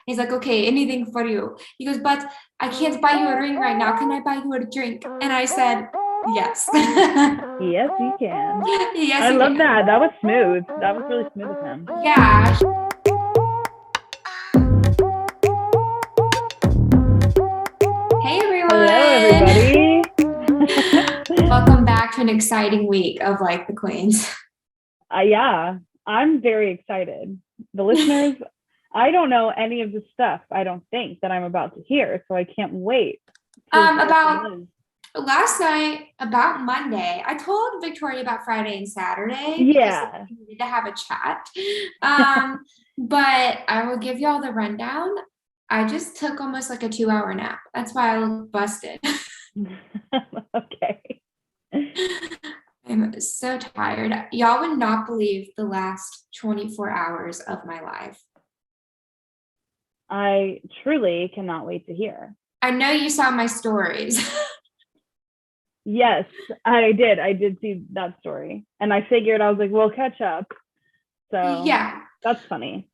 He's like, okay, anything for you. He goes, but I can't buy you a ring right now. Can I buy you a drink? And I said, yes. Yes, you can. Yes, I you love can. that. That was smooth. That was really smooth of him. Yeah. Hey, Hello, everyone. everybody. Welcome back to an exciting week of Like the Queens. Yeah, I'm very excited. The listeners, I don't know any of the stuff, I don't think, that I'm about to hear, so I can't wait to hear About from Liz. last night, about Monday, I told Victoria about Friday and Saturday because Yeah. we needed to have a chat. But I will give you all the rundown. I just took almost like a 2-hour nap. That's why I look busted. Okay. I'm so tired. Y'all would not believe the last 24 hours of my life. I truly cannot wait to hear. I know you saw my stories. Yes, I did. I did see that story. And I figured, I was like, we'll catch up. So Yeah. that's funny.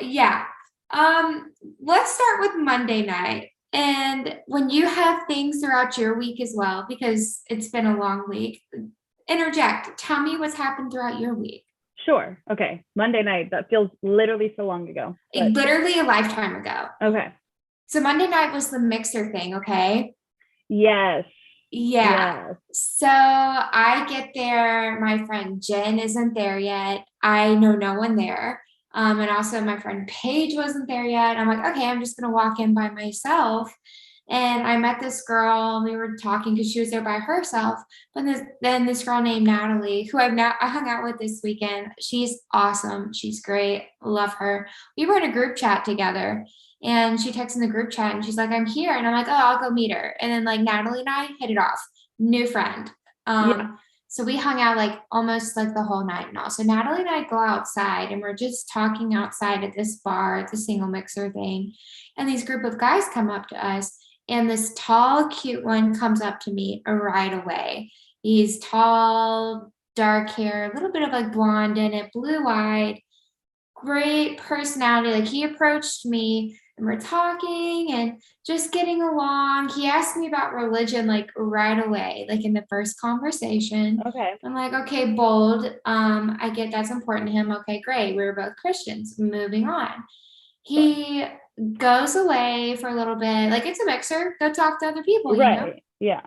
Yeah. Let's start with Monday night. And when you have things throughout your week as well, because it's been a long week, interject. Tell me what's happened throughout your week. Sure. Okay. Monday night. That feels literally so long ago. But Literally a lifetime ago. okay. So Monday night was the mixer thing, okay? Yes. Yeah. Yes. So I get there. My friend Jen isn't there yet. I know no one there. And also my friend Paige wasn't there yet. I'm like, okay, I'm just gonna walk in by myself. And I met this girl and we were talking because she was there by herself. But then this girl named Natalie, who I hung out with this weekend. She's awesome. She's great. Love her. We were in a group chat together. And she texts in the group chat and she's like, I'm here. And I'm like, oh, I'll go meet her. And then like Natalie and I hit it off. New friend. Yeah. So we hung out like almost like the whole night and all. So Natalie and I go outside and we're just talking outside at this bar, at the single mixer thing. And these group of guys come up to us. And this tall, cute one comes up to me right away. He's tall, dark hair, a little bit of like blonde in it, blue eyed, great personality. Like he approached me and we're talking and just getting along. He asked me about religion like right away, like in the first conversation. Okay. I'm like, okay, bold. I get that's important to him. Okay, great. We're both Christians. Moving on. Sure. He goes away for a little bit. Like it's a mixer. Go talk to other people, you know? Right. Yeah.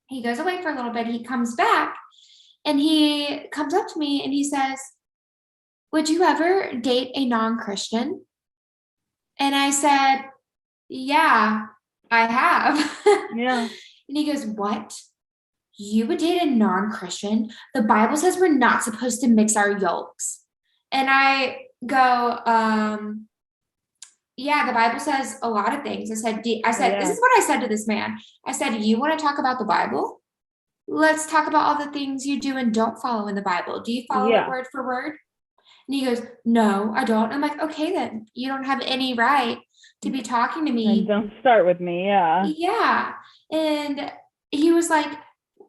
He goes away for a little bit. He comes back and he comes up to me and he says, would you ever date a non-Christian? And I said, yeah, I have. Yeah. And he goes, what? You would date a non-Christian? The Bible says we're not supposed to mix our yolks. And I go, yeah, the Bible says a lot of things. This Yeah. is what I said to this man. I said, you want to talk about the Bible? Let's talk about all the things you do and don't follow in the Bible. Do you follow it Yeah. word for word? And he goes, no, I don't. I'm like, okay, then you don't have any right to be talking to And me. don't start with me. Yeah. Yeah. And he was like,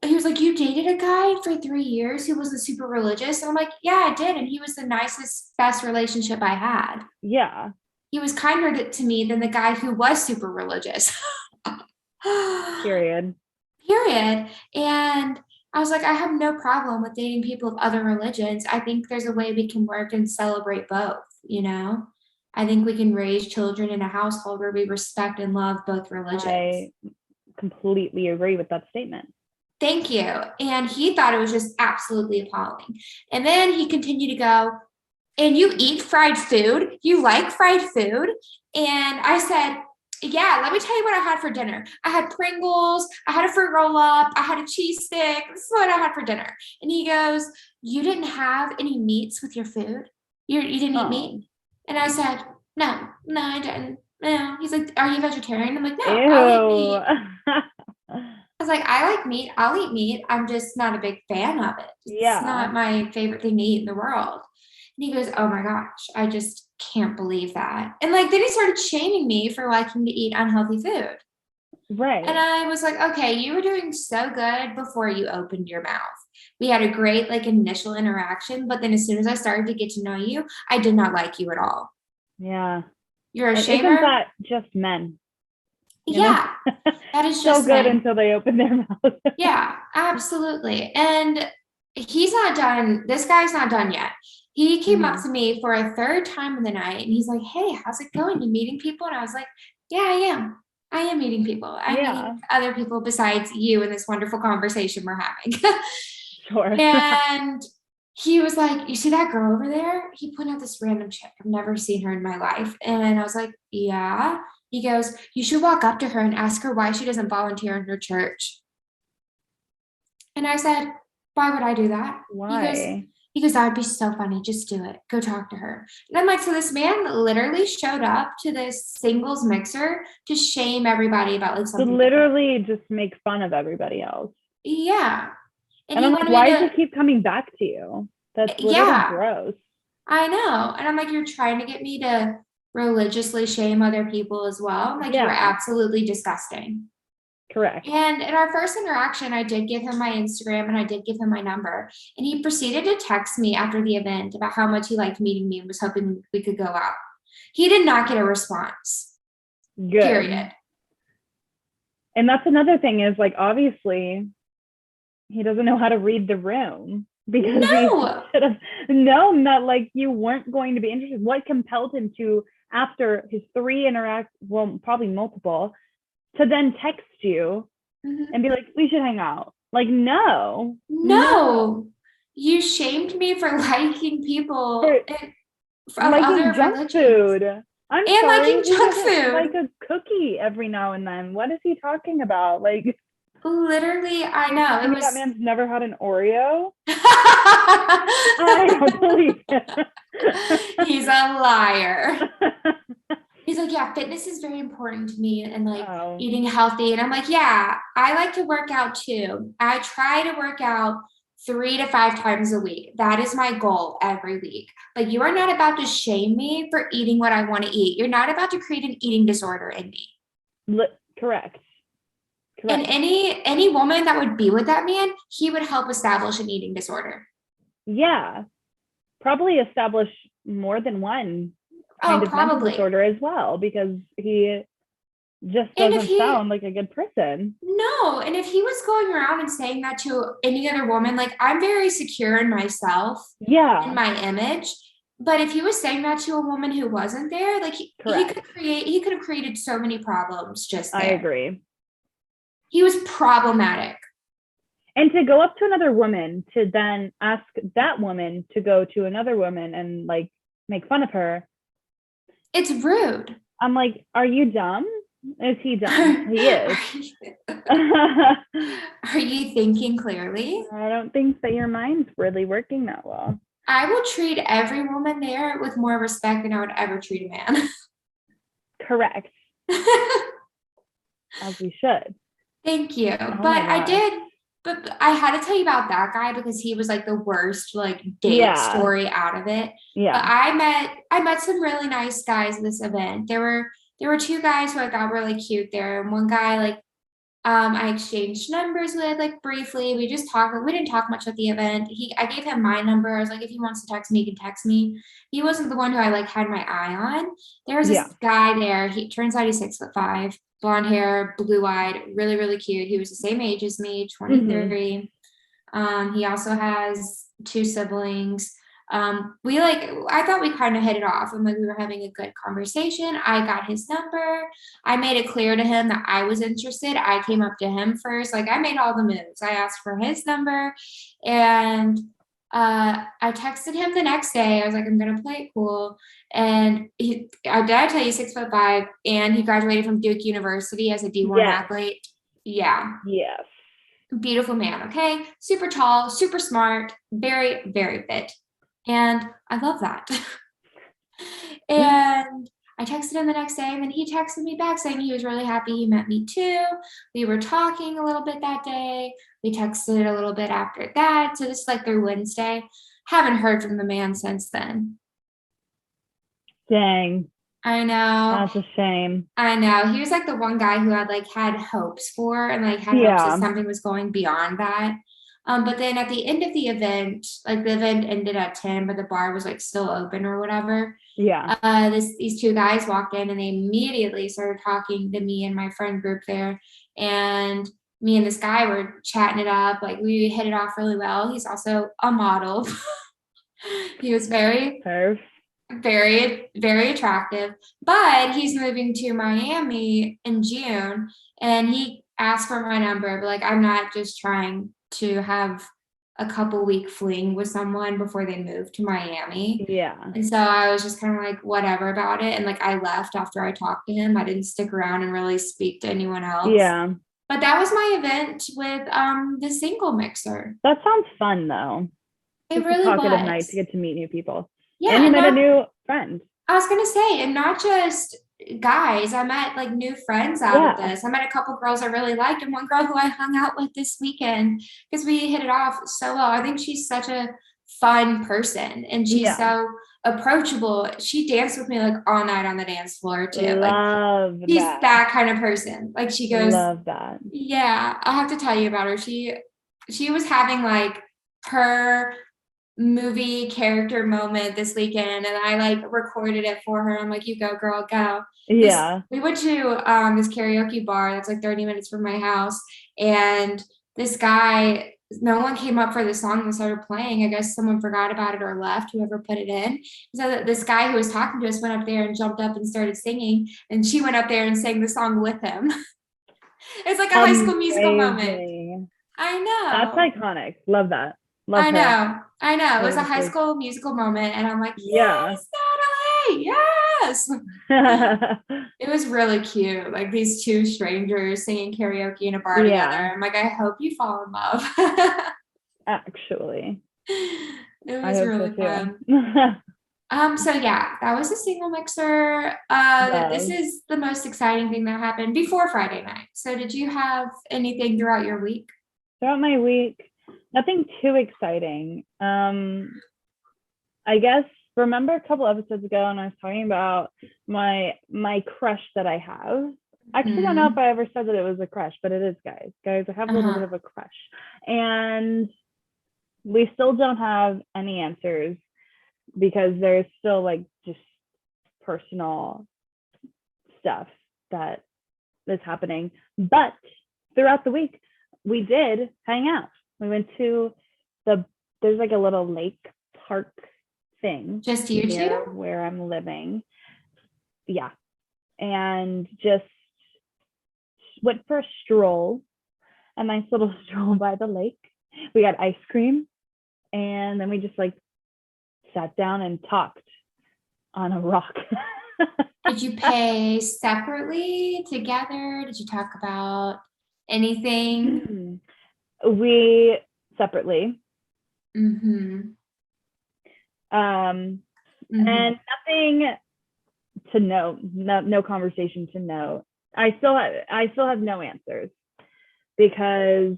you dated a guy for 3 years who was super religious. And I'm like, yeah, I did. And he was the nicest, best relationship I had. Yeah. He was kinder to me than the guy who was super religious. Period. Period. And I was like, I have no problem with dating people of other religions. I think there's a way we can work and celebrate both, you know? I think we can raise children in a household where we respect and love both religions. I completely agree with that statement. Thank you. And he thought it was just absolutely appalling. And then he continued to go, and you eat fried food? You like fried food? And I said, yeah, let me tell you what I had for dinner. I had Pringles, I had a fruit roll up, I had a cheese stick. This is what I had for dinner. And he goes, you didn't have any meats with your food? You didn't eat meat? And I said, no, I didn't. No. He's like, are you vegetarian? I'm like, no, I'll eat meat. I was like, I like meat. I'll eat meat. I'm just not a big fan of it. It's not my favorite thing to eat in the world. And he goes, oh my gosh, I just can't believe that. And like, then he started shaming me for liking to eat unhealthy food. Right. And I was like, okay, you were doing so good before you opened your mouth. We had a great like initial interaction, but then as soon as I started to get to know you, I did not like you at all. Yeah. You're a And isn't shamer? that just men? You know, Yeah, that is so just good men. until they open their mouth. Yeah, absolutely. And he's not done. This guy's not done yet. He came up Mhm. to me for a third time in the night and he's like, "Hey, how's it going? You meeting people?" And I was like, "Yeah, I am. I am meeting people. I'm meeting Yeah, other people besides you in this wonderful conversation we're having." sure. And he was like, "You see that girl over there?" He pointed out this random chick. I've never seen her in my life. And I was like, "Yeah." He goes, "You should walk up to her and ask her why she doesn't volunteer in her church." And I said, "Why would I do that?" Why? He goes, "That would be so funny. Just do it. Go talk to her." And I'm like, so this man literally showed up to this singles mixer to shame everybody about like To something different. literally just make fun of everybody else. Yeah. And And he I'm like, wanted me why does to, it keep coming back to you? That's literally yeah, gross. I know. And I'm like, you're trying to get me to religiously shame other people as well. I'm like, you were Yeah, absolutely disgusting. correct. And in our first interaction, I did give him my Instagram and I did give him my number. And he proceeded to text me after the event about how much he liked meeting me and was hoping we could go out. He did not get a response, Good. period. And that's another thing is like, obviously, he doesn't know how to read the room because he No, should have known that like you weren't going to be interested. What compelled him to, after his three well, probably multiple, to then text you mhm. and be like, we should hang out? Like, no, no. No. You shamed me for liking people For of liking other junk religions food. I'm and sorry, liking who junk doesn't like food. a cookie every now and then? What is he talking about? Like, Literally, I you know. telling It me that was. man's never had an Oreo? I don't believe it. He's a liar. He's like, "Yeah, fitness is very important to me and like Oh, eating healthy." And I'm like, "Yeah, I like to work out too. I try to work out 3 to 5 times a week. That is my goal every week. But you are not about to shame me for eating what I want to eat. You're not about to create an eating disorder in me." correct, And correct. any woman that would be with that man, he would help establish an eating disorder. Yeah, probably establish more than one kind Oh, of mental probably. disorder as well because he just And if doesn't he sound like a good person. No, and if he was going around and saying that to any other woman, like I'm very secure in myself, in Yeah, my image. But if he was saying that to a woman who wasn't there, like correct. he could have created so many problems just I there. agree. He was problematic. And to go up to another woman to then ask that woman to go to another woman and like make fun of her, It's rude. I'm like, are you dumb? Is he dumb? He Are is. you, I are you thinking clearly? don't think that your mind's really working that well. I will treat every woman there with more respect than I would ever treat a man. Correct, as we should. Thank you. Oh my gosh. But I had to tell you about that guy because he was like the worst like date Yeah. story out of it. But Yeah. I met some really nice guys at this event. There were two guys who I thought were like cute there. And one guy like I exchanged numbers with like briefly. We just talked, we didn't talk much at the event. I gave him my number. I was like, if he wants to text me, he can text me. He wasn't the one who I like had my eye on. There was Yeah. this guy there. He turns out he's 6'5", blonde hair, blue eyed, really, really cute. He was the same age as me, Mm-hmm. 23. He also has two siblings. We like, I thought we kind of hit it off and like we were having a good conversation. I got his number. I made it clear to him that I was interested. I came up to him first. Like I made all the moves. I asked for his number and I texted him the next day. I was like, I'm gonna play it cool. And did I tell you 6'5", and he graduated from Duke University as a D1 Yes. athlete. Yeah, Yes. beautiful man. Okay, super tall, super smart, very, very fit, and I love that. And I texted him the next day, and then he texted me back saying he was really happy he met me too. We were talking a little bit that day. We texted a little bit after that. So this is like through Wednesday. Haven't heard from the man since then. Dang. I know. That's a shame. I know. He was like the one guy who had like had hopes for and like had hopes that Yeah. something was going beyond that. But then at the end of the event, like the event ended at 10, but the bar was like still open or whatever. Yeah. These two guys walked in and they immediately started talking to me and my friend group there. And me and this guy were chatting it up. Like we hit it off really well. He's also a model. He was very, Perf. very, very attractive, but he's moving to Miami in June and he asked for my number, but like I'm not just trying to have a couple week fling with someone before they move to Miami. Yeah. And so I was just kind of like whatever about it. And like I left after I talked to him. I didn't stick around and really speak to anyone else. Yeah. But that was my event with the single mixer. That sounds fun though. It Just really a talkative was. night to get to meet new people. Yeah, And you and met a not- new friend. I was gonna say, and not just guys. I met like new friends out of Yeah. this. I met a couple girls I really liked, and one girl who I hung out with this weekend because we hit it off so well. I think she's such a fun person, and she's Yeah. so approachable. She danced with me like all night on the dance floor too. Like Love she's that. that kind of person. Like she goes, Love that. yeah, I'll have to tell you about her. She was having like her movie character moment this weekend and I like recorded it for her. I'm like, you go girl, go. Yeah. We went to this karaoke bar that's like 30 minutes from my house, and this guy, no one came up for the song that started playing. I guess someone forgot about it or left, whoever put it in. So that this guy who was talking to us went up there and jumped up and started singing, and she went up there and sang the song with him. It's like a High School Musical moment. Amazing. I know. That's iconic. Love that. Love I her. know. I know. It was a That is High big. School Musical moment, and I'm like, Yeah. yes, Natalie, yes. It was really cute. Like these two strangers singing karaoke in a bar Yeah. together. I'm like, I hope you fall in love. Actually, It I was hope really so fun. too. So yeah, that was a single mixer. This Love. is the most exciting thing that happened before Friday night. So did you have anything throughout your week? Throughout my week, nothing too exciting. I guess remember a couple episodes ago, and I was talking about my crush that I have. I actually don't know if I ever said that it was a crush, but it is, guys. Guys, I have a little bit of a crush, and we still don't have any answers because there's still like just personal stuff that is happening. But throughout the week, we did hang out. We went to there's like a little lake park thing Just you near two? where I'm living. Yeah. And just went for a stroll, a nice little stroll by the lake. We got ice cream, and then we just like sat down and talked on a rock. Did you pay separately, together? Did you talk about anything? We separately. Mm-hmm. And nothing to note, no conversation to note. I still have no answers, because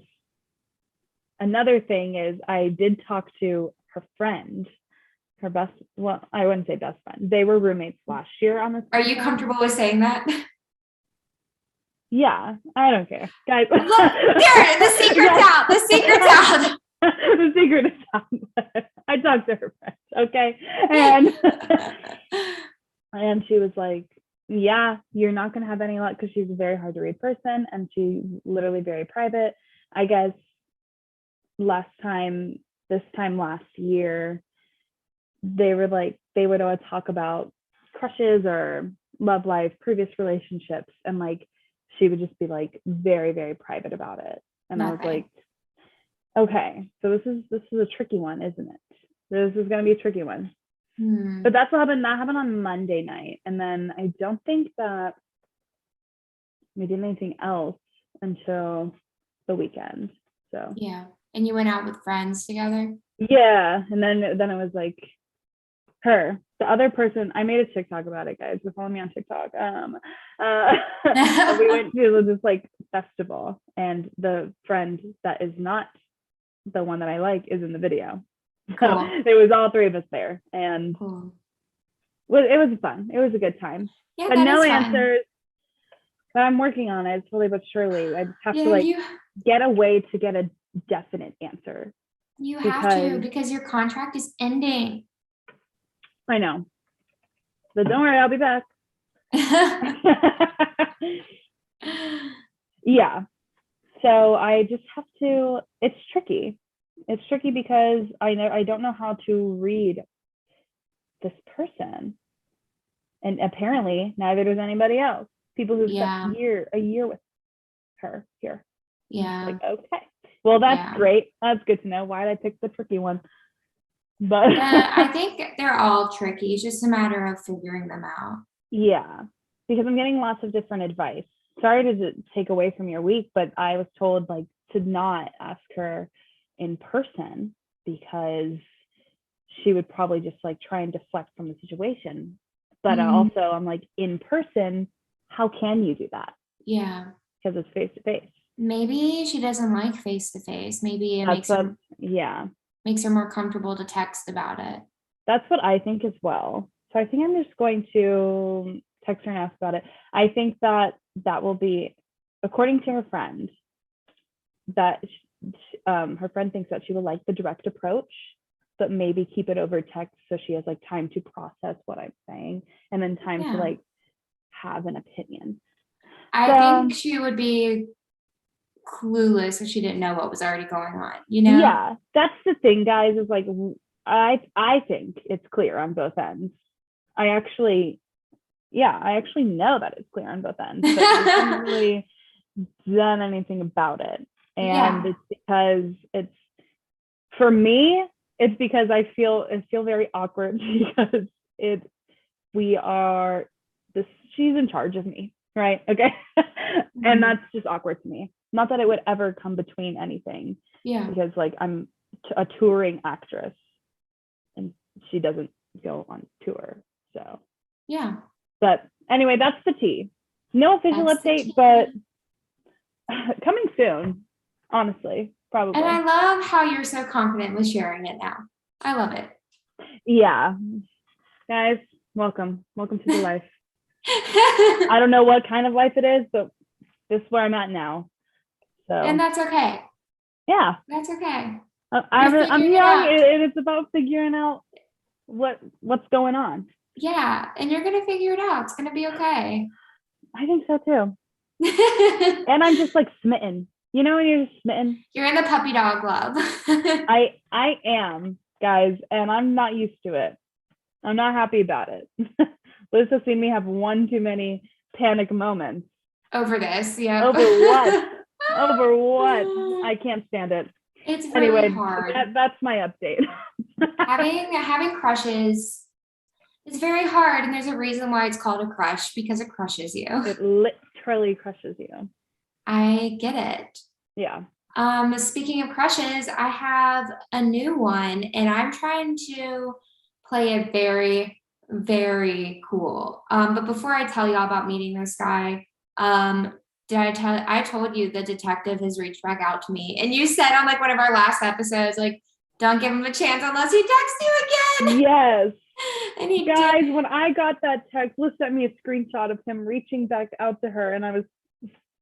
another thing is I did talk to her friend, her best, well, I wouldn't say best friend. They were roommates last year on this. Are you comfortable with saying that? Yeah, I don't care. Guys. Look, there, the secret's out. The secret's out. The secret is out. I talked to her friend, okay? And she was like, yeah, you're not going to have any luck, because she's a very hard to read person, and she's literally very private. I guess this time last year, they were like, they would always talk about crushes or love life, previous relationships, and like she would just be like very, very private about it. And I was like, okay, so this is a tricky one, isn't it? This is going to be a tricky one. But that's what happened. That happened on Monday night. And then I don't think that we did anything else until the weekend. So yeah. And you went out with friends together? Yeah. And then it was like her, the other person. I made a TikTok about it, guys. So follow me on TikTok. We went to this like festival, and the friend that is not the one that I like is in the video. So Cool. it was all three of us there, and Cool. it was fun. It was a good time. Yeah, But that no is fun. answers. But I'm working on it slowly but surely. I just have Yeah, to like get a way to get a definite answer. You have to, because your contract is ending. I know. But don't worry, I'll be back. Yeah. So I just have to, it's tricky. It's tricky because I don't know how to read this person. And apparently neither does anybody else. People who've spent a year with her here. Yeah. Like, okay. Well, that's great. That's good to know. Why did I pick the tricky one? But I think they're all tricky. It's just a matter of figuring them out. Yeah, because I'm getting lots of different advice. Sorry to take away from your week, but I was told like to not ask her in person because she would probably just like try and deflect from the situation. But also I'm like, in person, how can you do that? Yeah. Because it's face to face. Maybe she doesn't like face to face. Maybe it makes her more comfortable to text about it. That's what I think as well. So I think I'm just going to text her and ask about it. I think that will be, according to her friend, that her friend thinks that she will like the direct approach, but maybe keep it over text so she has like time to process what I'm saying and then time to like have an opinion. I think she would be clueless if she didn't know what was already going on, you know? Yeah, that's the thing, guys, is like, I think it's clear on both ends. I actually know that it's clear on both ends, but I haven't really done anything about it. And it's because for me, it's because I feel very awkward because she's in charge of me, right? Okay. And that's just awkward to me. Not that it would ever come between anything. Yeah. Because like I'm a touring actress and she doesn't go on tour. So yeah. But anyway, that's the tea. No official update, but coming soon, honestly, probably. And I love how you're so confident with sharing it now. I love it. Yeah. Guys, welcome. Welcome to the life. I don't know what kind of life it is, but this is where I'm at now. So. And that's okay. Yeah. That's okay. I'm young. It's about figuring out what's going on. Yeah, and you're gonna figure it out. It's gonna be okay. I think so too. And I'm just like smitten. You know when you're just smitten? You're in the puppy dog club. I am, guys, and I'm not used to it. I'm not happy about it. Liz has seen me have one too many panic moments. Over this, yeah. Over what? Over what? I can't stand it. It's really hard. That's my update. having crushes is very hard, and there's a reason why it's called a crush, because it crushes you. It literally crushes you. I get it. Yeah. Speaking of crushes, I have a new one, and I'm trying to play it very, very cool. But before I tell y'all about meeting this guy, I told you the detective has reached back out to me, and you said on like one of our last episodes, like, don't give him a chance unless he texts you again. Yes. And he guys, when I got that text, Liz sent me a screenshot of him reaching back out to her, and I was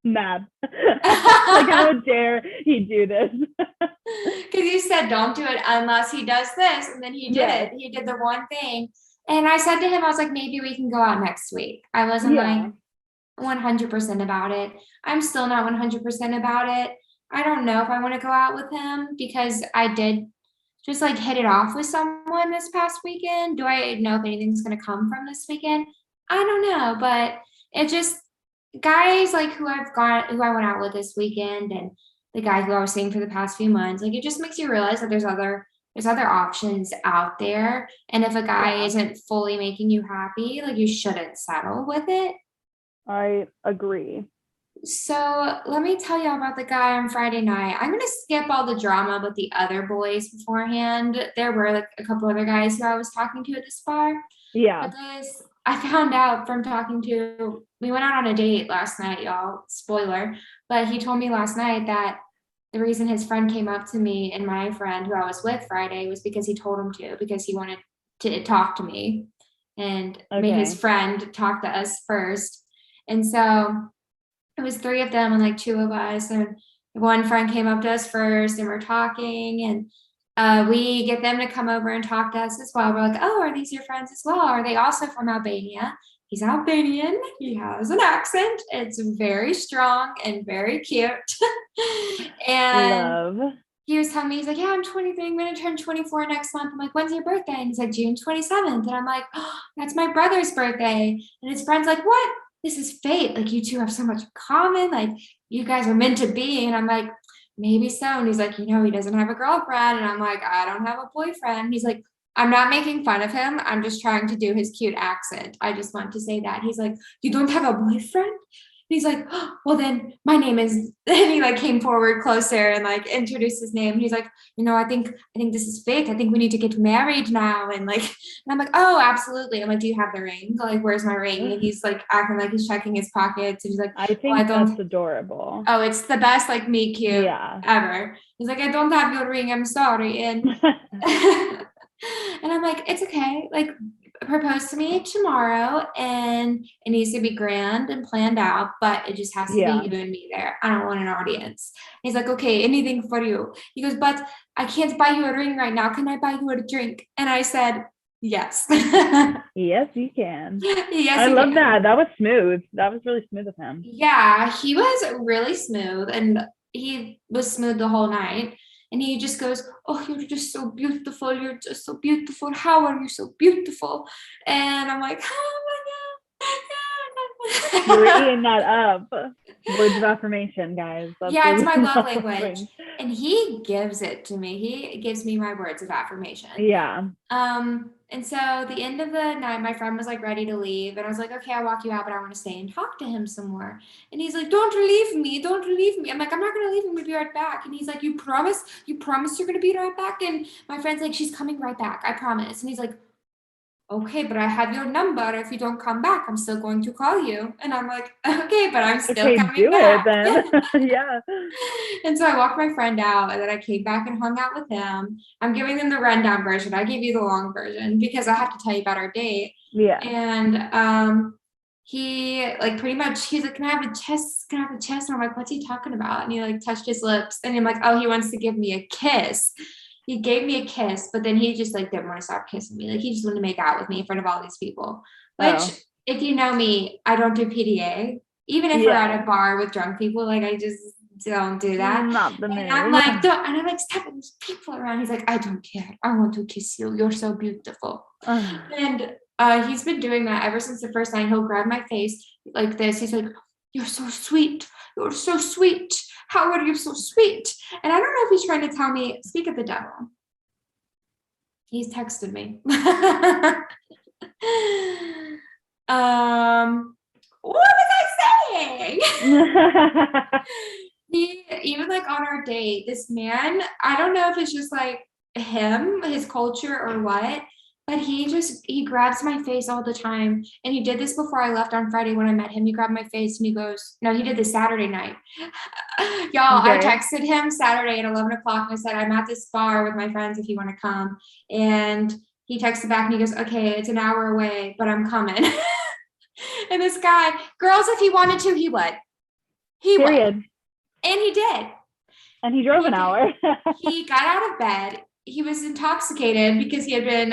mad. Like, how dare he do this? Because you said don't do it unless he does this, and then he did it. He did the one thing, and I said to him, I was like, maybe we can go out next week. I wasn't like 100% about it. I'm still not 100% about it. I don't know if I want to go out with him because I did just like hit it off with someone this past weekend. Do I know if anything's going to come from this weekend? I don't know, but it just, guys like who I went out with this weekend, and the guy who I was seeing for the past few months, like it just makes you realize that there's other options out there. And if a guy isn't fully making you happy, like you shouldn't settle with it. I agree. So let me tell y'all about the guy on Friday night. I'm going to skip all the drama with the other boys beforehand. There were like a couple other guys who I was talking to at this bar. Yeah. But I found out from we went out on a date last night, y'all, spoiler, but he told me last night that the reason his friend came up to me and my friend who I was with Friday was because he told him to, because he wanted to talk to me and made his friend talk to us first. And so it was 3 of them and like 2 of us. And one friend came up to us first and we're talking, and we get them to come over and talk to us as well. We're like, oh, are these your friends as well? Are they also from Albania? He's Albanian. He has an accent. It's very strong and very cute. And Love. he was telling me, he's like, yeah, I'm 23. I'm going to turn 24 next month. I'm like, when's your birthday? And he's like, June 27th. And I'm like, oh, that's my brother's birthday. And his friend's like, what? This is fate. Like, you two have so much in common. Like, you guys are meant to be. And I'm like, maybe so. And he's like, he doesn't have a girlfriend. And I'm like, I don't have a boyfriend. He's like, I'm not making fun of him. I'm just trying to do his cute accent. I just want to say that. He's like, you don't have a boyfriend? He's like, oh, well, then my name is, and he like came forward closer and like introduced his name. He's like, I think this is fake. I think we need to get married now. And like, and I'm like, oh, absolutely. I'm like, do you have the ring? Like, where's my ring? And he's like acting like he's checking his pockets. And he's like, I think I don't. that's adorable. Oh, it's the best like meet cute Yeah. ever. He's like, I don't have your ring. I'm sorry. And and I'm like, it's okay. Like, propose to me tomorrow, and it needs to be grand and planned out, but it just has to be you and me there. I don't want an audience. He's like, okay, anything for you. He goes, but I can't buy you a ring right now. Can I buy you a drink? And I said, yes. Yes, you can. Yes, I love that. That was smooth. That was really smooth of him. Yeah, he was really smooth, and he was smooth the whole night. And he just goes, oh, you're just so beautiful. You're just so beautiful. How are you so beautiful? And I'm like, oh my God. You're eating that up. Words of affirmation, guys. That's it's my love language. And he gives it to me. He gives me my words of affirmation. Yeah. And so the end of the night, my friend was like ready to leave. And I was like, okay, I'll walk you out, but I want to stay and talk to him some more. And he's like, don't leave me. Don't leave me. I'm like, I'm not going to leave him. We'll be right back. And he's like, you promise you're going to be right back? And my friend's like, she's coming right back. I promise. And he's like, okay, but I have your number. If you don't come back, I'm still going to call you. And I'm like, okay, but I'm still coming back. It then. Yeah. And so I walked my friend out, and then I came back and hung out with him. I'm giving them the rundown version. I gave you the long version because I have to tell you about our date. Yeah. And he like pretty much, he's like, can I have a kiss? Can I have a kiss? And I'm like, what's he talking about? And he like touched his lips, and I'm like, oh, he wants to give me a kiss. He gave me a kiss, but then he just like didn't want to stop kissing me. Like, he just wanted to make out with me in front of all these people, which if you know me, I don't do PDA. Even if we're at a bar with drunk people, like I just don't do that. Not the and I'm like, don't, and I'm like, stop, there's people around. He's like, I don't care. I want to kiss you. You're so beautiful. And he's been doing that ever since the first night. He'll grab my face like this. He's like, you're so sweet. You're so sweet. How are you so sweet? And I don't know if he's trying to tell me, speak of the devil. He's texted me. What was I saying? He, even like on our date, this man, I don't know if it's just like him, his culture or what, but he grabs my face all the time. And he did this before I left on Friday when I met him. He grabbed my face and he goes, no, he did this Saturday night. Y'all, okay. I texted him Saturday at 11 o'clock and I said, I'm at this bar with my friends if you want to come. And he texted back and he goes, okay, it's an hour away, but I'm coming. And this guy, girls, if he wanted to, he would. He would. And he did. And he drove an hour. He got out of bed. He was intoxicated because he had been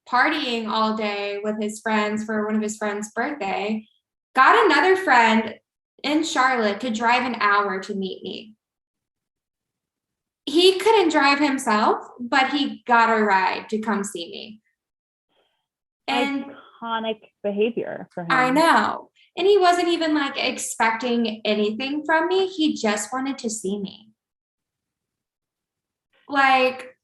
partying all day with his friends for one of his friends' birthday. Got another friend in Charlotte to drive an hour to meet me. He couldn't drive himself, but he got a ride to come see me. And iconic behavior for him. I know. And he wasn't even like expecting anything from me. He just wanted to see me. Like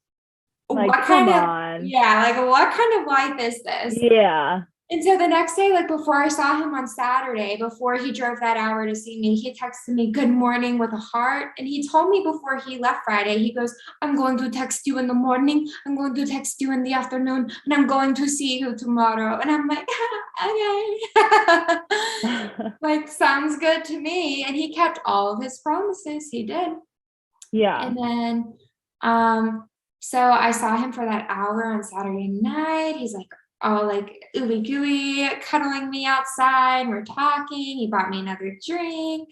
what kind of, yeah, like what kind of life is this? Yeah. And so the next day, like before I saw him on Saturday, before he drove that hour to see me, he texted me good morning with a heart. And he told me before he left Friday, he goes, I'm going to text you in the morning. I'm going to text you in the afternoon, and I'm going to see you tomorrow. And I'm like, okay. Like, sounds good to me. And he kept all of his promises. He did. Yeah. And then, so I saw him for that hour on Saturday night. He's like, all like ooey gooey, cuddling me outside. We're talking. He bought me another drink.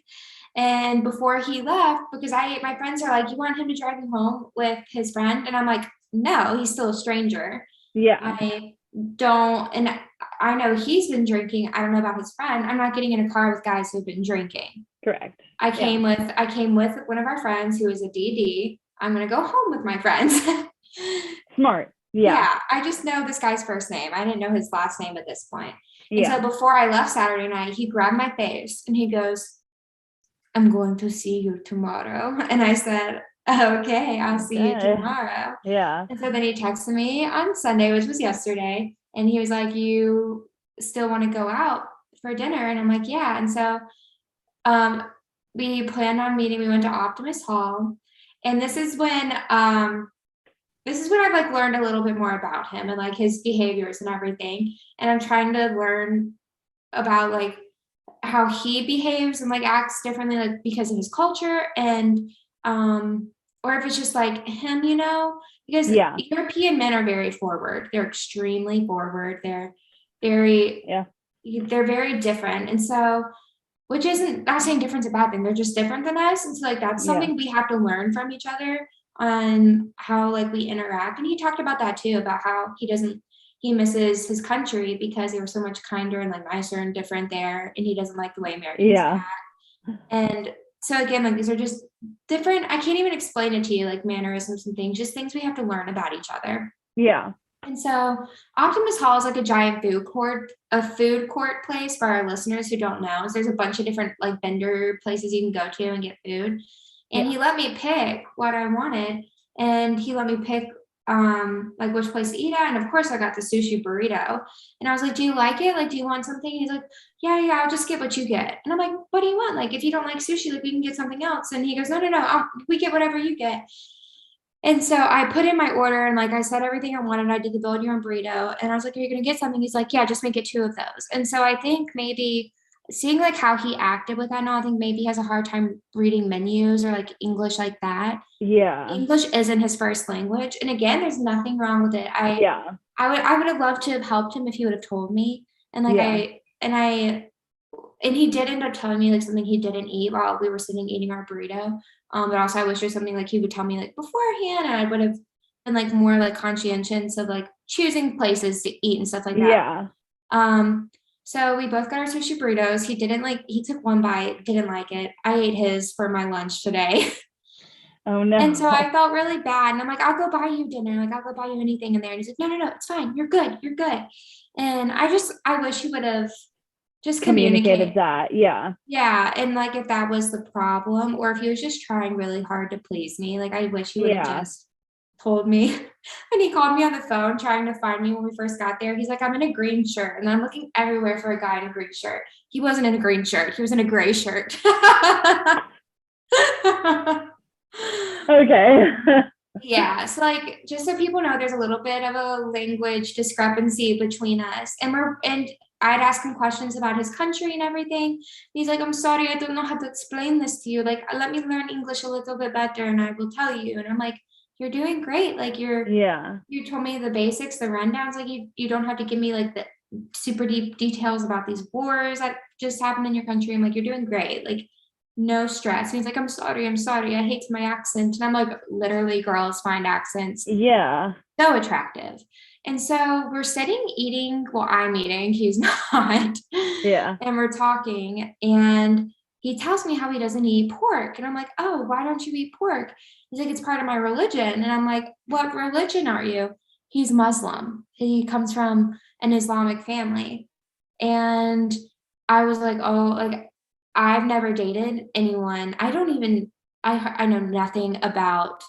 And before he left, because my friends are like, you want him to drive you home with his friend? And I'm like, no, he's still a stranger. Yeah. I don't, and I know he's been drinking. I don't know about his friend. I'm not getting in a car with guys who've been drinking. Correct. I came with one of our friends who is a DD. I'm gonna go home with my friends. Smart. Yeah, I just know this guy's first name. I didn't know his last name at this point. And Yeah. so before I left Saturday night, he grabbed my face and he goes, I'm going to see you tomorrow. And I said, okay, I'll see you Okay. tomorrow. Yeah. And so then he texted me on Sunday, which was yesterday, and he was like, you still want to go out for dinner? And I'm like, yeah. And so we planned on meeting. We went to Optimus Hall. And this is when I've like learned a little bit more about him and like his behaviors and everything. And I'm trying to learn about like how he behaves and like acts differently, like because of his culture, and or if it's just like him, because Yeah. European men are very forward. They're extremely forward. They're very they're very different. And so, which isn't not saying different's a bad thing, they're just different than us. And so like that's something we have to learn from each other on how like we interact. And he talked about that too, about how he misses his country because they were so much kinder and like nicer and different there, and he doesn't like the way Americans act. And so again, like these are just different. I can't even explain it to you, like mannerisms and things, just things we have to learn about each other. Yeah. And so Optimus Hall is like a giant food court place for our listeners who don't know. So there's a bunch of different like vendor places you can go to and get food. And he let me pick what I wanted. And he let me pick like which place to eat at. And of course I got the sushi burrito. And I was like, do you like it? Like, do you want something? And he's like, yeah, I'll just get what you get. And I'm like, what do you want? Like, if you don't like sushi, like we can get something else. And he goes, no, we get whatever you get. And so I put in my order and like I said everything I wanted. I did the build your own burrito and I was like, are you gonna get something? He's like, yeah, just make it 2 of those. And so I think maybe seeing like how he acted with that now, I think maybe he has a hard time reading menus or like English like that. Yeah. English isn't his first language. And again, there's nothing wrong with it. I would have loved to have helped him if he would have told me. And like and he did end up telling me like something he didn't eat while we were sitting eating our burrito. But also I wish there's something like he would tell me like beforehand, and I would have been like more like conscientious of like choosing places to eat and stuff like that. So we both got our sushi burritos. He took one bite, didn't like it. I ate his for my lunch today. Oh no. And so I felt really bad. And I'm like, I'll go buy you dinner. Like, I'll go buy you anything in there. And he's like, no, it's fine. You're good. And I wish he would have just communicated that. Yeah. Yeah. And like, if that was the problem, or if he was just trying really hard to please me, like, I wish he would have just told me. And he called me on the phone trying to find me when we first got there. He's like, I'm in a green shirt. And I'm looking everywhere for a guy in a green shirt. He wasn't in a green shirt. He was in a gray shirt. Okay. Yeah. So like, just so people know, there's a little bit of a language discrepancy between us, and I'd ask him questions about his country and everything. He's like, I'm sorry, I don't know how to explain this to you. Like, let me learn English a little bit better and I will tell you. And I'm like, you're doing great. Like you told me the basics, the rundowns. Like you don't have to give me like the super deep details about these wars that just happened in your country. I'm like, you're doing great. Like, no stress. And he's like, I'm sorry. I hate my accent. And I'm like, literally, girls find accents so attractive. And so we're sitting eating. Well, I'm eating. He's not. Yeah. And we're talking. And he tells me how he doesn't eat pork. And I'm like, oh, why don't you eat pork? He's like, it's part of my religion. And I'm like, what religion are you? He's Muslim. He comes from an Islamic family. And I was like, oh, like, I've never dated anyone. I know nothing about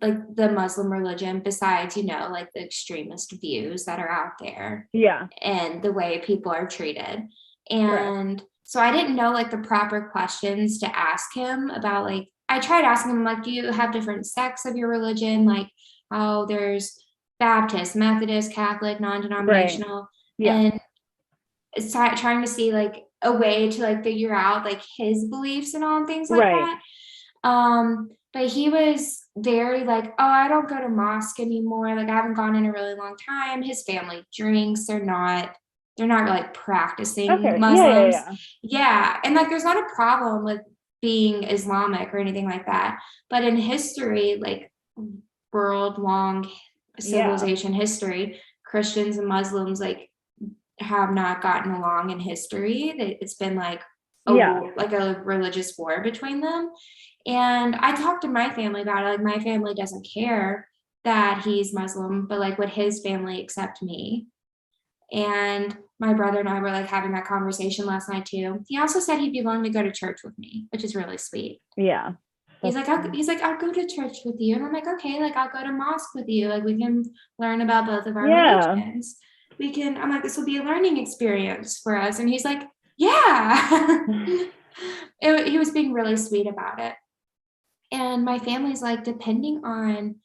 like the Muslim religion besides, like the extremist views that are out there. Yeah. And the way people are treated. And so I didn't know like the proper questions to ask him about, like, I tried asking him, like, do you have different sects of your religion? Like, how there's Baptist, Methodist, Catholic, non-denominational. And it's trying to see like a way to like figure out like his beliefs and all and things like that. But he was very like, oh, I don't go to mosque anymore. Like I haven't gone in a really long time. His family drinks. They're not like practicing Muslims. Yeah. And like, there's not a problem with being Islamic or anything like that. But in history, like world long civilization history, Christians and Muslims like have not gotten along in history. It's been like like a religious war between them. And I talked to my family about it. Like my family doesn't care that he's Muslim, but like would his family accept me? And my brother and I were like having that conversation last night too. He also said he'd be willing to go to church with me, which is really sweet. Yeah. He's like, I'll go to church with you. And I'm like, okay, like I'll go to mosque with you. Like we can learn about both of our religions. I'm like, this will be a learning experience for us. And he's like, yeah. He was being really sweet about it. And my family's like, depending on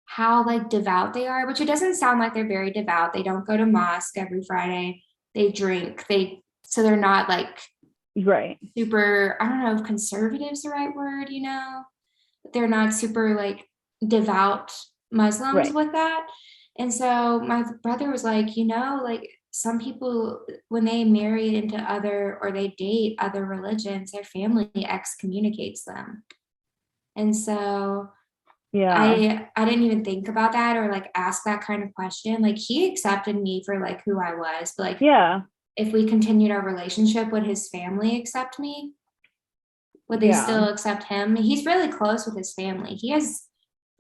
how like devout they are, which it doesn't sound like they're very devout. They don't go to mosque every Friday. They drink. So they're not like super, I don't know if conservative is the right word, you know, they're not super like devout Muslims with that. And so my brother was like, you know, like some people, when they marry into other or they date other religions, their family excommunicates them. And so I didn't even think about that or like ask that kind of question. Like he accepted me for like who I was, but like if we continued our relationship, would his family accept me? Would they still accept him? He's really close with his family. He has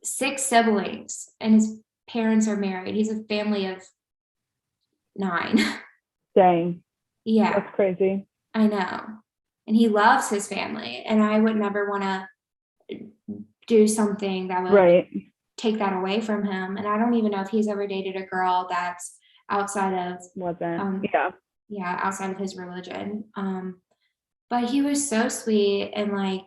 6 siblings and his parents are married. He's a family of 9. Dang. Yeah. That's crazy. I know. And he loves his family. And I would never want to do something that would take that away from him. And I don't even know if he's ever dated a girl that's outside of outside of his religion. But he was so sweet and like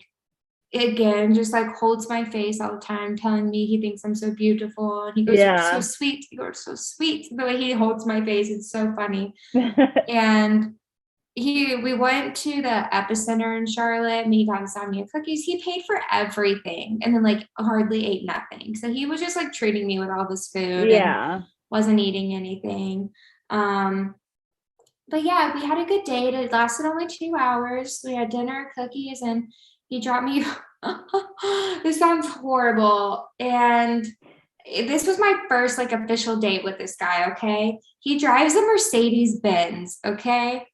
again just like holds my face all the time telling me he thinks I'm so beautiful and he goes you're so sweet, you're so sweet. The way he holds my face, it's so funny. And we went to the Epicenter in Charlotte and he got insomnia cookies. He paid for everything and then like hardly ate nothing. So he was just like treating me with all this food and wasn't eating anything. But yeah, we had a good date. It lasted only 2 hours. We had dinner, cookies, and he dropped me. This sounds horrible. And this was my first like official date with this guy. Okay. He drives a Mercedes Benz. Okay.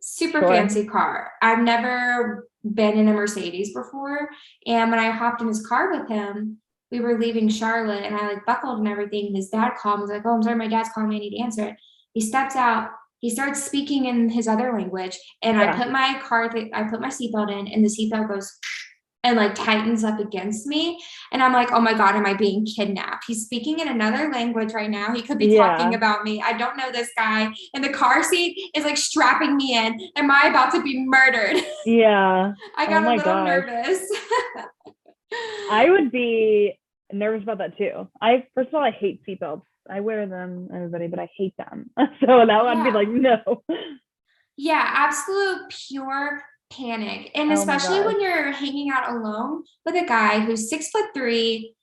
Super fancy car. I've never been in a Mercedes before. And when I hopped in his car with him, we were leaving Charlotte and I like buckled and everything. His dad called and was like, oh, I'm sorry, my dad's calling me. I need to answer it. He steps out. He starts speaking in his other language. And I put my seatbelt in and the seatbelt goes and like tightens up against me. And I'm like, oh my God, am I being kidnapped? He's speaking in another language right now. He could be talking about me. I don't know this guy. And the car seat is like strapping me in. Am I about to be murdered? Yeah. I got a little nervous. I would be nervous about that too. First of all, I hate seatbelts. I wear them, everybody, but I hate them. So that would be like, no. Yeah, absolute pure panic. And especially when you're hanging out alone with a guy who's 6'3",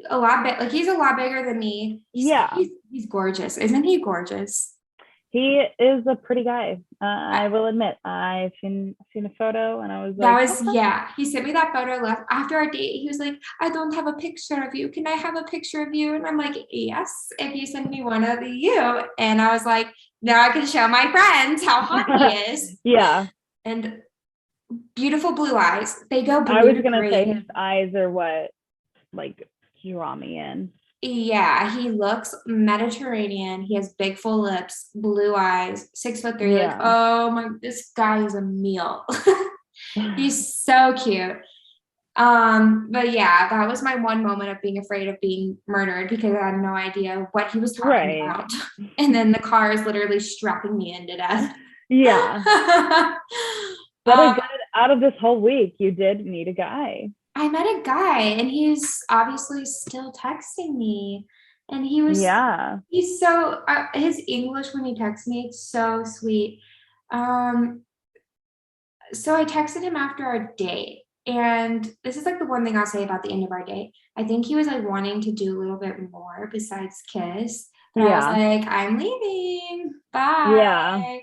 a lot big, like he's a lot bigger than me. He's gorgeous. Isn't he gorgeous? He is a pretty guy. I will admit. I've seen a photo and I was like, he sent me that photo after our date. He was like, I don't have a picture of you. Can I have a picture of you? And I'm like, yes, if you send me one of you. And I was like, now I can show my friends how hot he is. And beautiful blue eyes. They go blue. I was gonna say his eyes are what like draw me in. Yeah, he looks Mediterranean. He has big full lips, blue eyes, 6'3". Like, oh my, this guy is a meal. He's so cute. But yeah, that was my one moment of being afraid of being murdered because I had no idea what he was talking about. And then the car is literally strapping me in to death. But out of this whole week, you did meet a guy. I met a guy and he's obviously still texting me. And he was, he's so, his English when he texts me, it's so sweet. So I texted him after our date. And this is like the one thing I'll say about the end of our date. I think he was like wanting to do a little bit more besides kiss. But I was like, I'm leaving. Bye.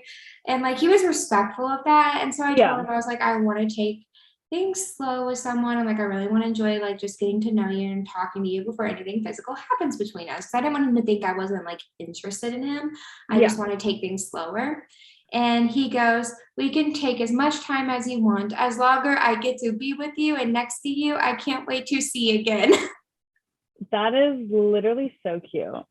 And like he was respectful of that. And so I told him, I was like, I want to take things slow with someone. I'm like, I really want to enjoy like just getting to know you and talking to you before anything physical happens between us. Because I didn't want him to think I wasn't like interested in him. I Yeah. just want to take things slower. And he goes, we can take as much time as you want. As longer I get to be with you and next to you, I can't wait to see again. That is literally so cute. Isn't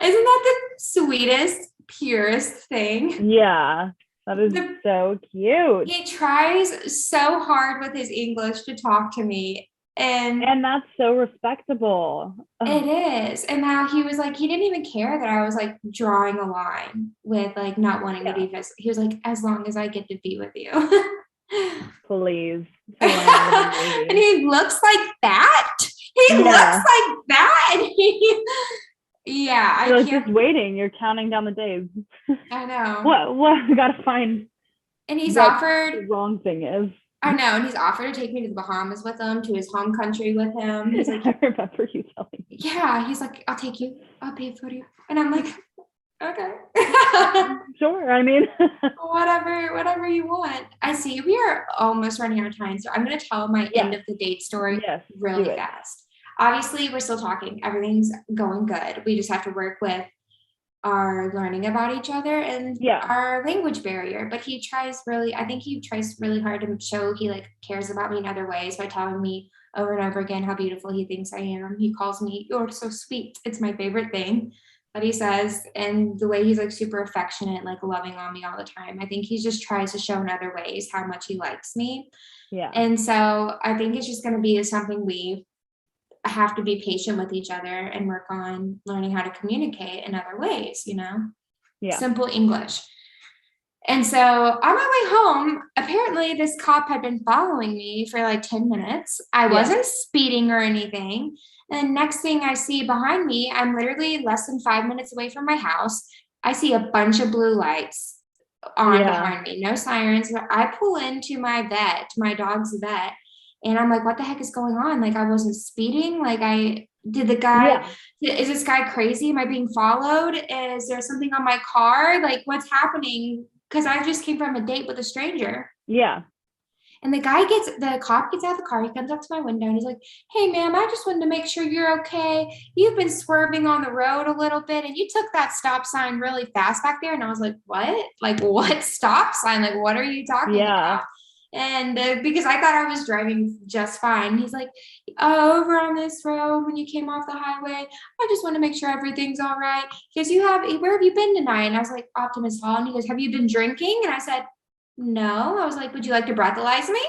that the sweetest, purest thing? Yeah, that is so cute. He tries so hard with his English to talk to me. And that's so respectable. it is. And now he was like, he didn't even care that I was like drawing a line with like not wanting to be physical. He was like, as long as I get to be with you. Please. And he looks like that. He looks like that. And yeah. You're like just waiting. You're counting down the days. I know. What? I gotta find. And he's offered. The wrong thing is. I know, and he's offered to take me to the Bahamas with him, to his home country with him. He's like, I remember you telling me. Yeah, he's like, I'll take you. I'll pay for you. And I'm like, okay. Sure. I mean, whatever you want. I see we are almost running out of time, so I'm going to tell my end of the date story really fast. Obviously, we're still talking. Everything's going good. We just have to work with our learning about each other and our language barrier. But he tries really hard to show he like cares about me in other ways by telling me over and over again how beautiful he thinks I am. He calls me, "You're so sweet." It's my favorite thing that he says. And the way he's like super affectionate, like loving on me all the time. I think he just tries to show in other ways how much he likes me. Yeah. And so I think it's just going to be something we have to be patient with each other and work on learning how to communicate in other ways, simple English. And so on my way home, apparently this cop had been following me for like 10 minutes. I wasn't speeding or anything. And next thing I see behind me, I'm literally less than 5 minutes away from my house. I see a bunch of blue lights on behind me, no sirens. I pull into my dog's vet. And I'm like, what the heck is going on? Like, I wasn't speeding. Like, is this guy crazy? Am I being followed? Is there something on my car? Like, what's happening? Because I just came from a date with a stranger. Yeah. And the cop gets out of the car. He comes up to my window and he's like, "Hey, ma'am, I just wanted to make sure you're okay. You've been swerving on the road a little bit and you took that stop sign really fast back there." And I was like, what? Like, what stop sign? Like, what are you talking about? And because I thought I was driving just fine. He's like, over on this road when you came off the highway, I just want to make sure everything's all right. He goes, where have you been tonight? And I was like, Optimus Hall. And he goes, have you been drinking? And I said, no. I was like, would you like to breathalyze me?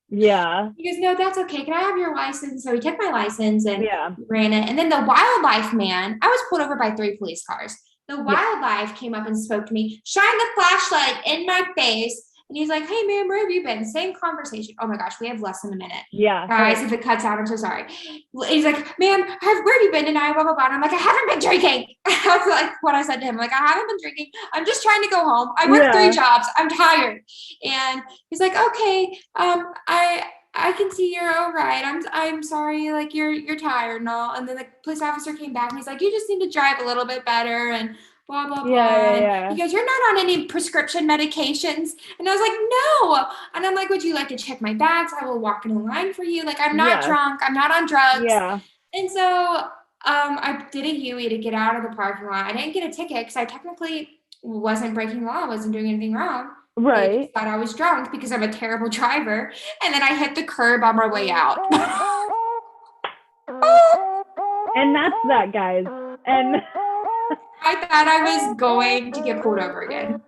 Yeah. He goes, no, that's okay. Can I have your license? So he took my license and ran it. And then the wildlife man, I was pulled over by 3 police cars. The wildlife came up and spoke to me, shined the flashlight in my face. And he's like, "Hey, man, where have you been?" Same conversation. Oh my gosh, we have less than a minute. Yeah. Guys, if it cuts out, I'm so sorry. He's like, "Ma'am, where have you been tonight?" Blah, blah, blah. And I'm like, "I haven't been drinking." That's like what I said to him. Like, "I haven't been drinking. I'm just trying to go home. I work 3 jobs. I'm tired." And he's like, "Okay, I can see you're all right. I'm sorry, like you're tired and all." And then the police officer came back and he's like, "You just need to drive a little bit better and blah, blah, blah." Yeah. He goes, "You're not on any prescription medications." And I was like, "No." And I'm like, "Would you like to check my bags? I will walk in a line for you. Like, I'm not drunk. I'm not on drugs." Yeah. And so I did a Huey to get out of the parking lot. I didn't get a ticket because I technically wasn't breaking law. I wasn't doing anything wrong. Right. They just thought I was drunk because I'm a terrible driver. And then I hit the curb on my way out. And that's that, guys. And I thought I was going to get pulled over again.